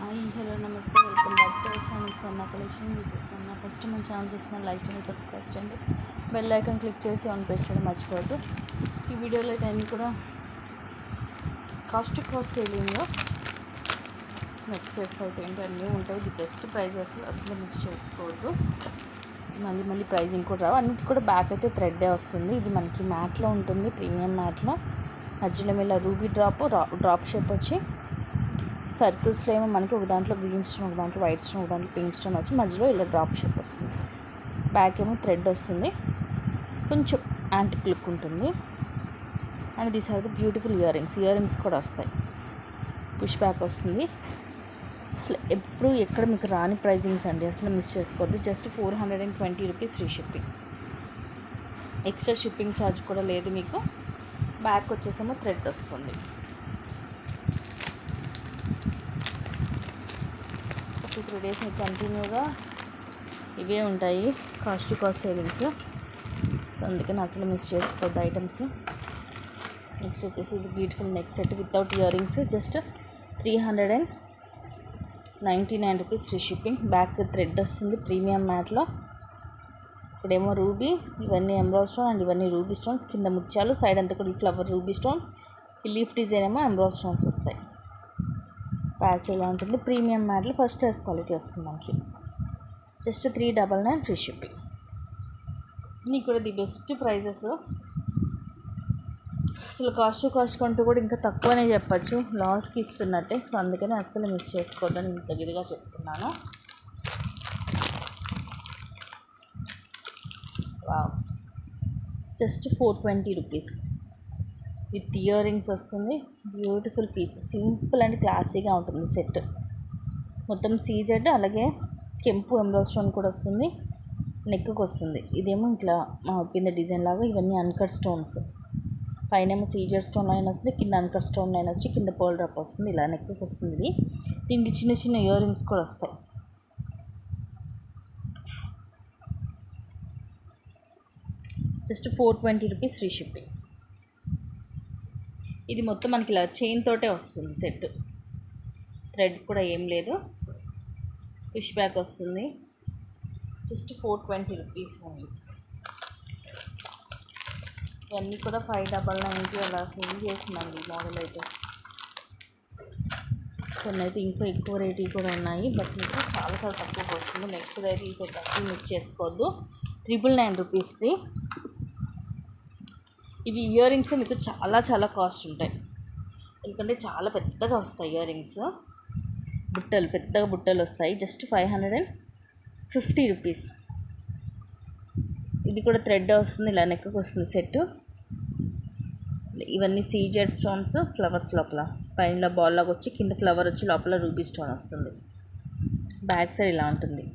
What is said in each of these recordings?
Hi hello నమస్తే welcome back to our channel Swarna collection. This is Swarna. First మన ఛానల్ చూసిన లైక్ చేయండి, సబ్స్క్రైబ్ చేయండి, బెల్ ఐకాన్ క్లిక్ చేసి ఆన్ ప్రెస్ చేయడం మర్చిపోవద్దు. ఈ వీడియోలో అయితే అన్నీ కూడా కాస్ట్ టు కాస్ట్ సేలింగ్లో నెక్ సెట్స్ అయితే ఏంటి అన్నీ ఉంటాయి. ది బెస్ట్ ప్రైజెస్, అసలు మిస్ చేసుకోవద్దు. మళ్ళీ ప్రైజింగ్ కూడా రావు. అన్నిటి కూడా బ్యాక్ అయితే థ్రెడ్డే వస్తుంది. ఇది మనకి మ్యాట్లో ఉంటుంది, ప్రీమియం మ్యాట్లో. మధ్యలో ఇలా రూబీ డ్రాప్ షేప్ వచ్చి సర్కిల్స్లో ఏమో మనకి ఒక దాంట్లో గ్రీన్ స్టోన్, ఒక దాంట్లో వైట్ స్టోన్, ఒక దాంట్లో పింక్ స్టోన్ వచ్చి మధ్యలో ఇలా డ్రాప్ షేప్ వస్తుంది. బ్యాక్ ఏమో థ్రెడ్ వస్తుంది, కొంచెం యాంటిక్ లుక్ ఉంటుంది. And these are the beautiful ear rings కూడా వస్తాయి. పుష్ బ్యాక్ వస్తుంది. అసలు ఎప్పుడు ఎక్కడ మీకు రాని ప్రైజింగ్స్ అండి, అసలు మిస్ చేసుకోవద్దు. Just 420 rupees free shipping, extra shipping charge కూడా లేదు మీకు. బ్యాక్ వచ్చేసేమో థ్రెడ్ వస్తుంది. 3 డేస్ మీకు కంటిన్యూగా ఇవే ఉంటాయి cost to cost savings. So అందుకని అసలు మిస్ చేసుకోవద్దు ఐటమ్స్. నెక్స్ట్ వచ్చేసి ఇది beautiful neck set without ear rings, just 399 rupees free shipping. Back thread వస్తుంది ప్రీమియం మ్యాట్లో. ఇక్కడేమో రూబీ, ఇవన్నీ ఎమ్రాల్డ్ స్టోన్ అండ్ ఇవన్నీ రూబీ స్టోన్స్. కింద ముత్యాలు, సైడ్ అంతా కూడా ఈ ఫ్లవర్ రూబీ స్టోన్స్. ఈ లీఫ్ డిజైన్ ఏమో ఎమ్రాల్డ్ స్టోన్స్ వస్తాయి. ప్యాచ్ ఇలా ఉంటుంది. ప్రీమియం మ్యాట్లో ఫస్ట్ క్లాస్ క్వాలిటీ వస్తుంది మనకి. Just 399 free shipping. నీకు కూడా ది బెస్ట్ ప్రైజెస్. అసలు కాస్ట్ టు కాస్ట్ కంటూ కూడా ఇంకా తక్కువనే చెప్పచ్చు, లాస్కి ఇస్తున్నట్టే. సో అందుకని అస్సలు మిస్ చేసుకోవద్దని ఇంత గదిగా చెప్తున్నాను. Wow, just 420 rupees with ear rings వస్తుంది. బ్యూటిఫుల్ పీస్, సింపుల్ అండ్ క్లాసీగా ఉంటుంది సెట్. మొత్తం సీజెడ్, అలాగే కెంపు ఎమ్రాల్డ్ స్టోన్ కూడా వస్తుంది. నెక్కి వస్తుంది. ఇదేమో ఇట్లా కింద డిజైన్ లాగా, ఇవన్నీ అన్కట్ స్టోన్స్. పైన ఏమో సీజెడ్ స్టోన్ లైన్ వస్తుంది, కింద అన్కట్ స్టోన్ లైన్ వచ్చి కింద పర్ల్ డ్రాప్ వస్తుంది. ఇలా నెక్కి వస్తుంది. ఇది దీనికి చిన్న చిన్న ఇయర్ రింగ్స్ కూడా వస్తాయి. Just 420 rupees free shipping. ఇది మొత్తం మనకి ఇలా చైన్ తోటే వస్తుంది సెట్. థ్రెడ్ కూడా ఏం లేదు. పుష్ బ్యాక్ వస్తుంది. Just 420 rupees only. ఇవన్నీ కూడా 599కి అలా సేల్ చేస్తున్నాను ఈ మోడల్ అయితే. కొన్ని అయితే ఇంకా ఎక్కువ రేట్ కూడా ఉన్నాయి, బట్ మీకు చాలా తక్కువకి వస్తుంది. నెక్స్ట్ అయితే ఈ సెట్ అసలు మిస్ చేసుకోవద్దు. 999 రూపీస్ది. ఇవి ఇయర్ రింగ్స్ మీకు చాలా కాస్ట్ ఉంటాయి, ఎందుకంటే చాలా పెద్దగా వస్తాయి ఇయర్ రింగ్స్. పెద్దగా బుట్టలు వస్తాయి. Just 550 rupees. ఇది కూడా థ్రెడ్ వస్తుంది, ఇలా నెక్కి వస్తుంది సెట్. ఇవన్నీ సీజెడ్ స్టోన్స్, ఫ్లవర్స్ లోపల పైన బాల్ లాగా వచ్చి కింద ఫ్లవర్ వచ్చి లోపల రూబీ స్టోన్ వస్తుంది. బ్యాక్ సైడ్ ఇలా ఉంటుంది.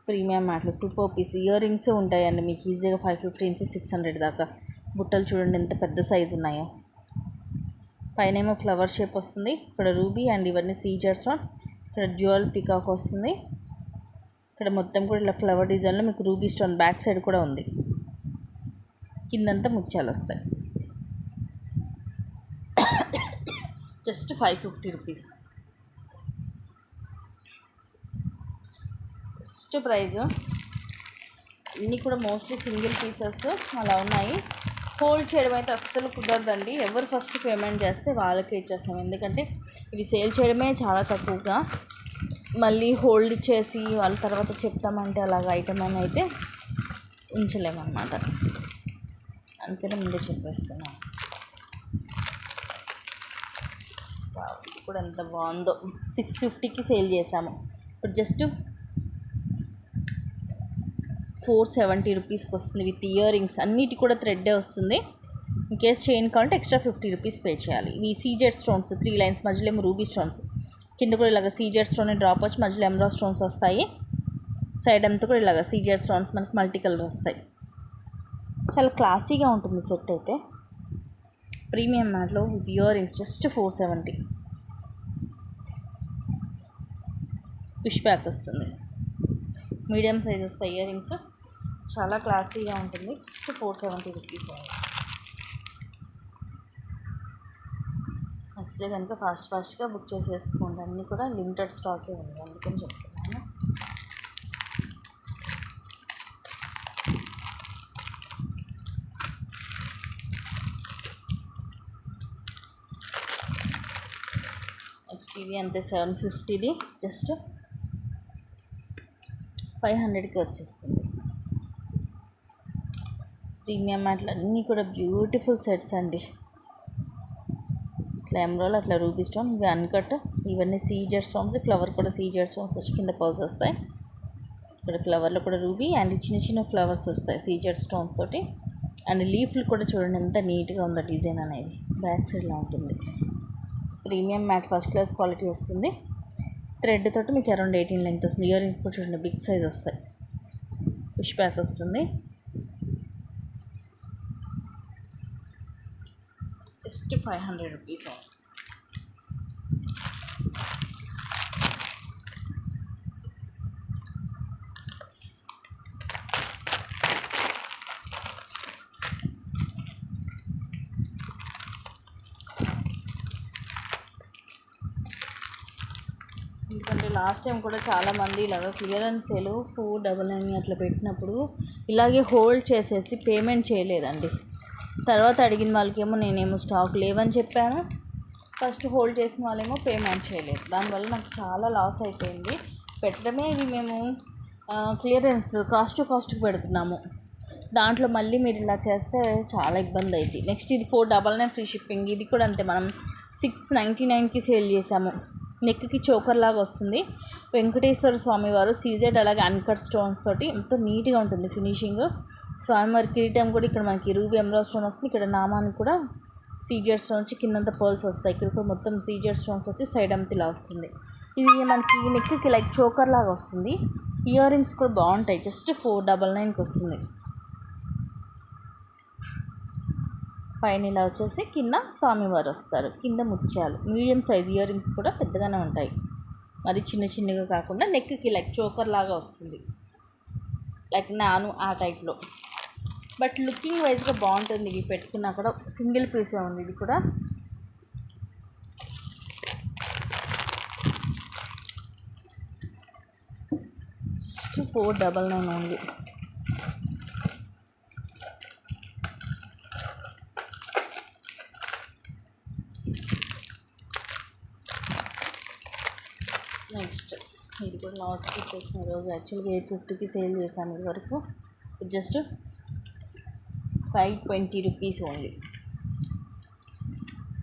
ప్రీమియం మ్యాట్లో సూపర్ పీస్. ఇయర్ రింగ్సే ఉంటాయండి మీకు ఈజీగా 550 నుంచి 600 దాకా. బుట్టలు చూడండి ఎంత పెద్ద సైజు ఉన్నాయో. పైన ఏమో ఫ్లవర్ షేప్ వస్తుంది. ఇక్కడ రూబీ అండ్ ఇవన్నీ సీజెడ్ స్టోన్స్. ఇక్కడ డ్యూయల్ పికాక్ వస్తుంది. ఇక్కడ మొత్తం కూడా ఇలా ఫ్లవర్ డిజైన్లో మీకు రూబీ స్టోన్ బ్యాక్ సైడ్ కూడా ఉంది. కిందంతా ముత్యాలు వస్తాయి. Just 550 rupees. First prize. ఇన్ని కూడా మోస్ట్లీ సింగిల్ పీసెస్ అలా ఉన్నాయి. హోల్డ్ చేయడం అయితే అస్సలు కుదరదండి. ఎవరు ఫస్ట్ పేమెంట్ చేస్తే వాళ్ళకే ఇచ్చేస్తాం, ఎందుకంటే ఇవి సేల్ చేయడమే చాలా తక్కువగా. మళ్ళీ హోల్డ్ చేసి వాళ్ళ తర్వాత చెప్తామంటే అలాగ ఐటమ్ అని అయితే ఉంచలేమన్నమాట. అందుకనే ముందే చెప్పేస్తున్నాను. ఇది కూడా ఎంత బాగుందో. 650కి సేల్ చేసాము. ఇప్పుడు జస్ట్ 470 రూపీస్కి వస్తుంది విత్ ఇయర్ రింగ్స్. అన్నిటి కూడా థ్రెడ్డే వస్తుంది. ఇన్ కేస్ చైన్ కావాలంటే ఎక్స్ట్రా 50 రూపీస్ పే చేయాలి. ఇవి సీజెడ్ స్టోన్స్, 3 లైన్స్, మధ్యలో ఏమో రూబీ స్టోన్స్. కింద కూడా ఇలాగ సీజెడ్ స్టోన్ డ్రాప్ వచ్చి మధ్యలో ఎమరాల్డ్ స్టోన్స్ వస్తాయి. సైడ్ అంతా కూడా ఇలాగ సీజెడ్ స్టోన్స్ మనకి మల్టీ కలర్ వస్తాయి. చాలా క్లాసీగా ఉంటుంది సెట్ అయితే. ప్రీమియం మ్యాట్లో with earrings just 470. Push back వస్తుంది. మీడియం సైజ్ వస్తాయి ఇయర్ రింగ్స్. చాలా క్లాసీగా ఉంటుంది. Just 470 rupees. నచ్చితే కనుక ఫాస్ట్గా బుక్ చేసేసుకోండి. అన్నీ కూడా లిమిటెడ్ స్టాకే ఉంది, అందుకని చెప్తున్నాను. నెక్స్ట్ ఇది అంతే 750, జస్ట్ 500కి వచ్చేస్తుంది. ప్రీమియం మ్యాట్లు అన్నీ కూడా బ్యూటిఫుల్ సెట్స్ అండి. ఇట్లా ఎమరాల్డ్, అట్లా రూబీ స్టోన్, ఇవి అన్కట్, ఇవన్నీ సీజర్ స్టోన్స్. ఫ్లవర్ కూడా సీజర్ స్టోన్స్ వచ్చి కింద పర్ల్స్ వస్తాయి. ఇక్కడ ఫ్లవర్లో కూడా రూబీ అండ్ చిన్న చిన్న ఫ్లవర్స్ వస్తాయి సీజర్ స్టోన్స్ తోటి. అండ్ లీఫ్లు కూడా చూడండి ఎంత నీట్గా ఉందో డిజైన్ అనేది. బ్యాక్ సైడ్లో ఉంటుంది. Premium matte first class quality వస్తుంది. థ్రెడ్ తోటి మీకు అరౌండ్ 18 లెంగ్త్ వస్తుంది. ఇయర్ రింగ్స్ కూడా చూడండి బిగ్ సైజ్ వస్తాయి. పుష్ బ్యాక్ వస్తుంది. Just 500 rupees. ఎందుకంటే లాస్ట్ టైం కూడా చాలామంది ఇలాగ క్లియరెన్స్ సేల్ 499 అట్లా పెట్టినప్పుడు ఇలాగే హోల్డ్ చేసేసి పేమెంట్ చేయలేదండి. తర్వాత అడిగిన వాళ్ళకేమో నేనేమో స్టాక్ లేవని చెప్పాను. ఫస్ట్ హోల్డ్ చేసిన వాళ్ళేమో పేమెంట్ చేయలేదు. దానివల్ల నాకు చాలా లాస్ అయిపోయింది. పెట్టడమే ఇవి మేము క్లియరెన్స్ కాస్ట్కి పెడుతున్నాము. దాంట్లో మళ్ళీ మీరు ఇలా చేస్తే చాలా ఇబ్బంది అవుతుంది. నెక్స్ట్ ఇది 499 ఫ్రీ షిప్పింగ్. ఇది కూడా అంతే, మనం 699కి సేల్ చేసాము. నెక్కి చోకర్ లాగా వస్తుంది. వెంకటేశ్వర స్వామి వారు సీజెడ్ అలాగే అన్కట్ స్టోన్స్ తోటి ఎంతో నీట్గా ఉంటుంది ఫినిషింగ్. స్వామివారి కిరీటం కూడా ఇక్కడ మనకి రూబీ ఎమరాల్డ్ స్టోన్ వస్తుంది. ఇక్కడ నామానికి కూడా సీజర్ స్టోన్స్, కిందంతా పర్ల్స్ వస్తాయి. ఇక్కడ కూడా మొత్తం సీజర్ స్టోన్స్ వచ్చి సైడ్ అంతా ఇలా వస్తుంది. ఇది మనకి నెక్కి లైక్ చోకర్ లాగా వస్తుంది. ఇయర్ రింగ్స్ కూడా బాగుంటాయి. జస్ట్ 499కి వస్తుంది. పైన ఇలా వచ్చేసి కింద స్వామివారు వస్తారు. కింద ముత్యాలు, మీడియం సైజ్ ఇయర్ రింగ్స్ కూడా పెద్దగానే ఉంటాయి. మరి చిన్నగా కాకుండా నెక్కి లైక్ చోకర్ లాగా వస్తుంది, లైక్ నాను ఆ టైప్లో. బట్ లుకింగ్ వైజ్గా బాగుంటుంది. ఇవి పెట్టుకున్నా కూడా సింగిల్ పీసే ఉంది. ఇది కూడా జస్ట్ 499 ఓన్లీ. నెక్స్ట్ ఇది కూడా లాస్ట్కి వచ్చేసిన రోజు యాక్చువల్గా 850కి సేల్ చేశాను. ఇది వరకు జస్ట్ 520 రూపీస్ ఓన్లీ.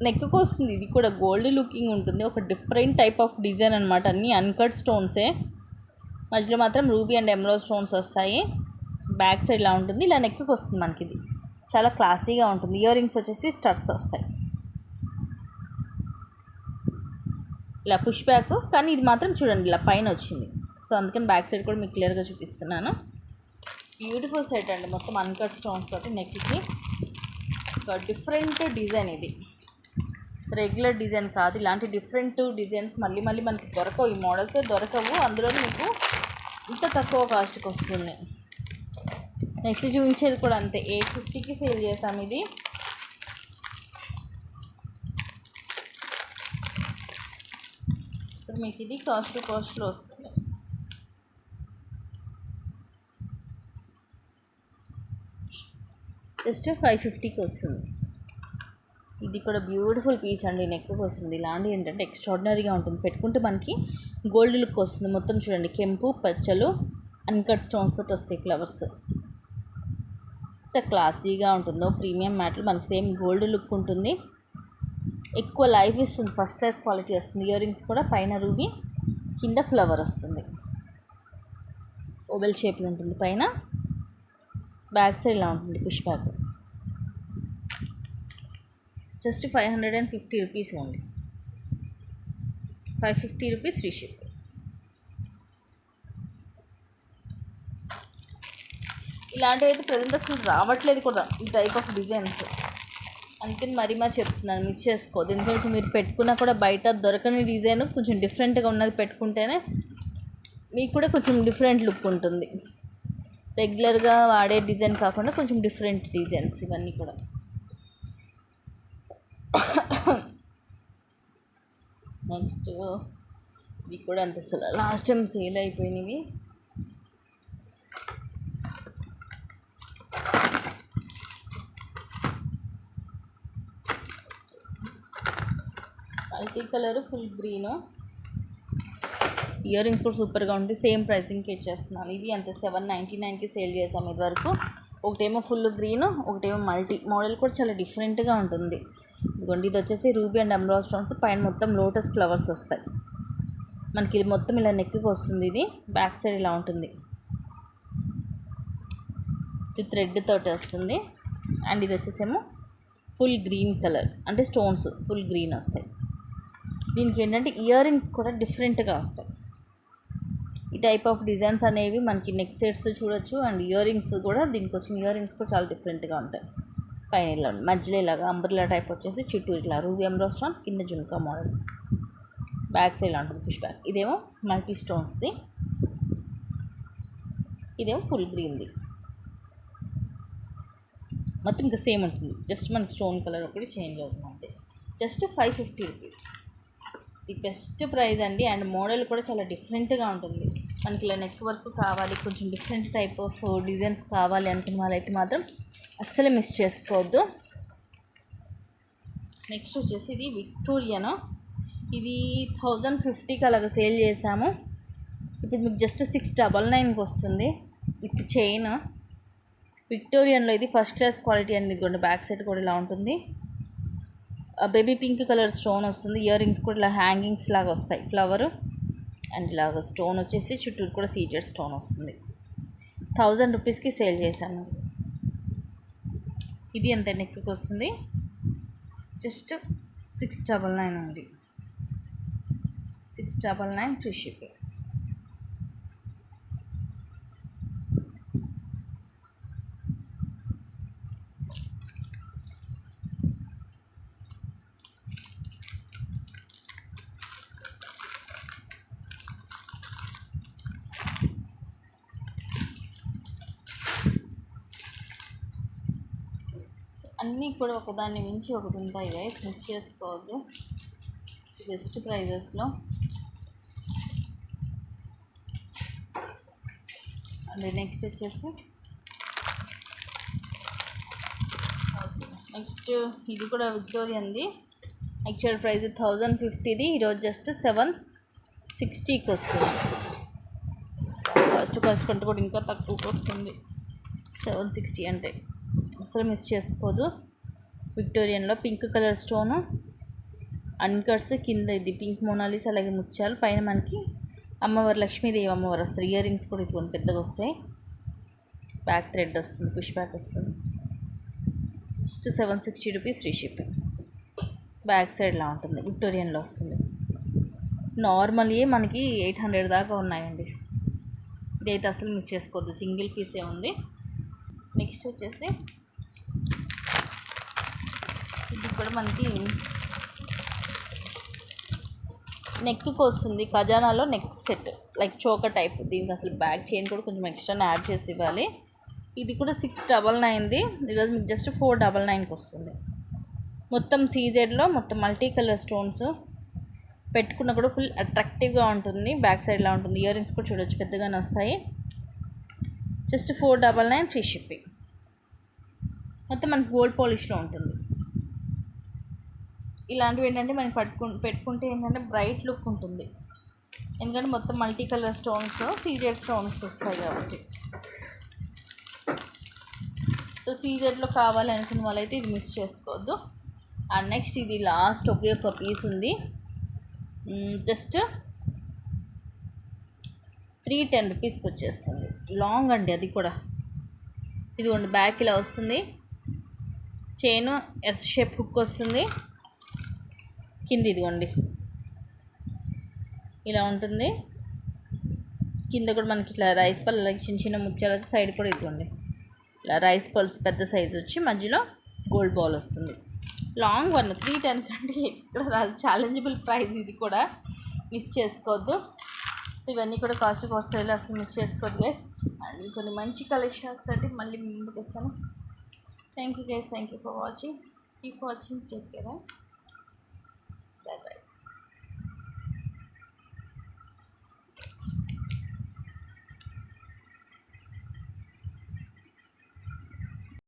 నెక్కి వస్తుంది. ఇది కూడా గోల్డ్ లుకింగ్ ఉంటుంది. ఒక డిఫరెంట్ టైప్ ఆఫ్ డిజైన్ అనమాట. అన్నీ అన్కట్ స్టోన్సే, మధ్యలో మాత్రం రూబీ అండ్ ఎమరాల్డ్ స్టోన్స్ వస్తాయి. బ్యాక్ సైడ్ ఇలా ఉంటుంది. ఇలా నెక్కి వస్తుంది మనకి. ఇది చాలా క్లాసీగా ఉంటుంది. ఇయర్ రింగ్స్ వచ్చేసి స్టడ్స్ వస్తాయి. ఇలా పుష్ బ్యాక్, కానీ ఇది మాత్రం చూడండి ఇలా పైన వచ్చింది. సో అందుకని బ్యాక్ సైడ్ కూడా మీకు క్లియర్గా చూపిస్తున్నాను. బ్యూటిఫుల్ సెట్ అండి. మొత్తం అన్కట్ స్టోన్స్ తోటి నెక్కి ఒక డిఫరెంట్ డిజైన్. ఇది రెగ్యులర్ డిజైన్ కాదు. ఇలాంటి డిఫరెంట్ డిజైన్స్ మళ్ళీ మనకి దొరకవు. ఈ మోడల్స్ దొరకవు. అందులో మీకు ఇంత తక్కువ కాస్ట్కి వస్తుంది. నెక్స్ట్ చూపించేది కూడా అంతే, 850కి సేల్ చేసాము. ఇది ఇప్పుడు మీకు ఇది కాస్ట్లో వస్తుంది. జస్ట్ 550కి వస్తుంది. ఇది కూడా బ్యూటిఫుల్ పీస్ అండి. నెక్కి వస్తుంది. ఇలాంటి ఏంటంటే ఎక్స్ట్రాడినరీగా ఉంటుంది. పెట్టుకుంటే మనకి గోల్డ్ లుక్ వస్తుంది. మొత్తం చూడండి కెంపు పచ్చలు అన్కట్ స్టోన్స్ తోటి వస్తాయి ఫ్లవర్స్. ఎంత క్లాసీగా ఉంటుందో. ప్రీమియం మ్యాట్లు మనకి సేమ్ గోల్డ్ లుక్ ఉంటుంది. ఎక్కువ లైఫ్ ఇస్తుంది. ఫస్ట్ క్లాస్ క్వాలిటీ వస్తుంది. ఇయర్ రింగ్స్ కూడా పైన రూబీ, కింద ఫ్లవర్ వస్తుంది. ఓవెల్ షేప్లో ఉంటుంది. పైన బ్యాక్ సైడ్ ఇలా ఉంటుంది push back. Just 550 rupees only. 550 rupees free ship. ఇలాంటివి అయితే ప్రజెంట్ అసలు రావట్లేదు కూడా ఈ టైప్ ఆఫ్ డిజైన్స్. అందుకని మరీ చెప్తున్నాను, మిస్ చేసుకోవద్దు. ఎందుకంటే మీరు పెట్టుకున్నా కూడా బయట దొరకని డిజైన్ కొంచెం డిఫరెంట్గా ఉన్నది పెట్టుకుంటేనే మీకు కూడా కొంచెం డిఫరెంట్ లుక్ ఉంటుంది. రెగ్యులర్గా వాడే డిజైన్ కాకుండా కొంచెం డిఫరెంట్ డిజైన్స్ ఇవన్నీ కూడా. నెక్స్ట్ ఇవి కూడా అంత అసలు లాస్ట్ టైం సేల్ అయిపోయినవి. Multi colour full green, ear rings కూడా సూపర్గా ఉంటుంది. సేమ్ ప్రైసింగ్కి ఇచ్చేస్తున్నాను. ఇవి అంత 799కి సేల్ చేసాము ఇది వరకు. ఒకటేమో ఫుల్ గ్రీన్, ఒకటేమో మల్టీ. మోడల్ కూడా చాలా డిఫరెంట్గా ఉంటుంది. ఇదిగోండి, ఇది వచ్చేసి రూబీ అండ్ ఎమరాల్డ్ స్టోన్స్, పైన మొత్తం లోటస్ ఫ్లవర్స్ వస్తాయి మనకి. ఇది మొత్తం ఇలా నెక్కి వస్తుంది. ఇది బ్యాక్ సైడ్ ఇలా ఉంటుంది. ఇది థ్రెడ్ తోటి వస్తుంది. అండ్ ఇది వచ్చేసేమో ఫుల్ గ్రీన్ కలర్, అంటే స్టోన్స్ ఫుల్ గ్రీన్ వస్తాయి. దీనికి ఏంటంటే ఇయర్ రింగ్స్ కూడా డిఫరెంట్గా వస్తాయి. ఈ టైప్ ఆఫ్ డిజైన్స్ అనేవి మనకి నెక్ సెట్స్ చూడొచ్చు. అండ్ ఇయర్ రింగ్స్ కూడా, దీనికి వచ్చిన ఇయర్ రింగ్స్ కూడా చాలా డిఫరెంట్గా ఉంటాయి. పైన ఇలా మధ్యలో ఇలాగా అంబ్రెల్లా టైప్ వచ్చేసి చుట్టూ ఇట్లా రూబీ ఎమరాల్డ్ స్టోన్, కింద జుంకా మోడల్, బ్యాక్ సైడ్ ఉంటుంది పుష్ బ్యాక్. ఇదేమో మల్టీ స్టోన్స్ది, ఇదేమో ఫుల్ గ్రీన్ది. మొత్తం ఇంకా సేమ్ ఉంటుంది, జస్ట్ మనకి స్టోన్ కలర్ ఒకటి చేంజ్ అవుతుంది అంతే. Just 550 rupees. The best price అండి. అండ్ మోడల్ కూడా చాలా డిఫరెంట్గా ఉంటుంది. మనకి ఇలా నెక్ వర్క్ కావాలి, కొంచెం డిఫరెంట్ టైప్ ఆఫ్ డిజైన్స్ కావాలి అనుకున్న వాళ్ళైతే మాత్రం అస్సలు మిస్ చేసుకోవద్దు. నెక్స్ట్ వచ్చేసి ఇది విక్టోరియను. ఇది 1050కి అలాగ సేల్ చేసాము. ఇప్పుడు మీకు జస్ట్ 699కి వస్తుంది విత్ చైన్. విక్టోరియన్లో ఇది ఫస్ట్ క్లాస్ క్వాలిటీ అండి. ఇదిగోండి, బ్యాక్ సైడ్ కూడా ఇలా ఉంటుంది. బేబీ పింక్ కలర్ స్టోన్ వస్తుంది. ఇయర్ రింగ్స్ కూడా ఇలా హ్యాంగింగ్స్ లాగా వస్తాయి, ఫ్లవరు. అండ్ ఇలాగ స్టోన్ వచ్చేసి చుట్టూరు కూడా సీజెడ్ స్టోన్ వస్తుంది. 1000 రూపీస్కి సేల్ చేశాను. ఇది ఎంత నెక్కి వస్తుంది, జస్ట్ 699 అండి. 699 ఫ్రీ షిప్పింగ్. అన్నీ కూడా ఒకదాన్ని మించి ఒకటి ఉంటాయి గైస్, మిస్ చేసుకోవద్దు. బెస్ట్ ప్రైజెస్లో. అండ్ నెక్స్ట్ వచ్చేసి ఇది కూడా విక్టోరియన్ది. యాక్చువల్ ప్రైస్ 1050ది, ఈరోజు జస్ట్ 760కి వస్తుంది. ఖర్చు కంటే కూడా ఇంకా తక్కువకి వస్తుంది 760 అంటే. అసలు మిస్ చేసుకోదు. విక్టోరియన్లో పింక్ కలర్ స్టోను, అన్కట్స్, కింద ఇది పింక్ మోనాలిస్, అలాగే ముత్యాలు, పైన మనకి అమ్మవారు, లక్ష్మీదేవి అమ్మవారు వస్తారు. ఇయర్ రింగ్స్ కూడా ఇటువంటి పెద్దగా వస్తాయి. బ్యాక్ థ్రెడ్ వస్తుంది, పుష్ బ్యాక్ వస్తుంది. Just 760 rupees free shipping. Back సైడ్లా ఉంటుంది, విక్టోరియన్లో వస్తుంది. నార్మల్గా మనకి 800 దాకా ఉన్నాయండి. ఇదైతే అసలు మిస్ చేసుకోవద్దు, సింగిల్ పీసే ఉంది. నెక్స్ట్ వచ్చేసి ఇది కూడా మనకి నెక్కి వస్తుంది. ఖజానాలో neck set, like choker type. దీనికి అసలు బ్యాక్ చైన్ కూడా కొంచెం ఎక్స్ట్రా యాడ్ చేసి ఇవ్వాలి. ఇది కూడా 699ది, ఈరోజు మీకు జస్ట్ 499కి వస్తుంది. మొత్తం సీజెడ్లో మొత్తం మల్టీ కలర్ స్టోన్స్ పెట్టుకున్న కూడా ఫుల్ అట్రాక్టివ్గా ఉంటుంది. బ్యాక్ సైడ్లా ఉంటుంది. ఇయర్ రింగ్స్ కూడా చూడొచ్చు, పెద్దగానే వస్తాయి. Just 499 free shipping. మొత్తం మనకి గోల్డ్ పాలిష్లో ఉంటుంది. ఇలాంటివి ఏంటంటే మనం పెట్టుకుంటే ఏంటంటే బ్రైట్ లుక్ ఉంటుంది. ఎందుకంటే మొత్తం multi colour stones, CZ stones వస్తాయి కాబట్టి. సో సీజెడ్లో కావాలి అనుకున్న వాళ్ళైతే ఇది మిస్ చేసుకోవద్దు. అండ్ నెక్స్ట్ ఇది లాస్ట్ ఒకే ఒక పీస్ ఉంది. జస్ట్ 310 రూపీస్కి వచ్చేస్తుంది. లాంగ్ అండి అది కూడా. ఇదిగోండి, బ్యాక్ ఇలా వస్తుంది. చైను ఎస్ షేప్ హుక్ వస్తుంది. కింద ఇదిగోండి ఇలా ఉంటుంది. కింద కూడా మనకి ఇట్లా రైస్ పల్, అలాగే చిన్న చిన్న ముత్యాలు వచ్చి సైడ్ కూడా ఇదిగోండి ఇలా రైస్ పల్స్ పెద్ద సైజు వచ్చి మధ్యలో గోల్డ్ బాల్ వస్తుంది. లాంగ్ వన్ 310 కంటే ఎక్కడ రాదు. ఛాలెంజబుల్ ప్రైస్ ఇది కూడా, మిస్ చేసుకోవద్దు. సో ఇవన్నీ కూడా కాస్ట్ వస్తాయి, అసలు మిస్ చేసుకోవద్దు గైస్. అండ్ కొన్ని మంచి కలెక్షన్స్ తోటి మళ్ళీ ముందుకు వస్తాను. Thank you guys, thank you for watching. Keep watching, take care.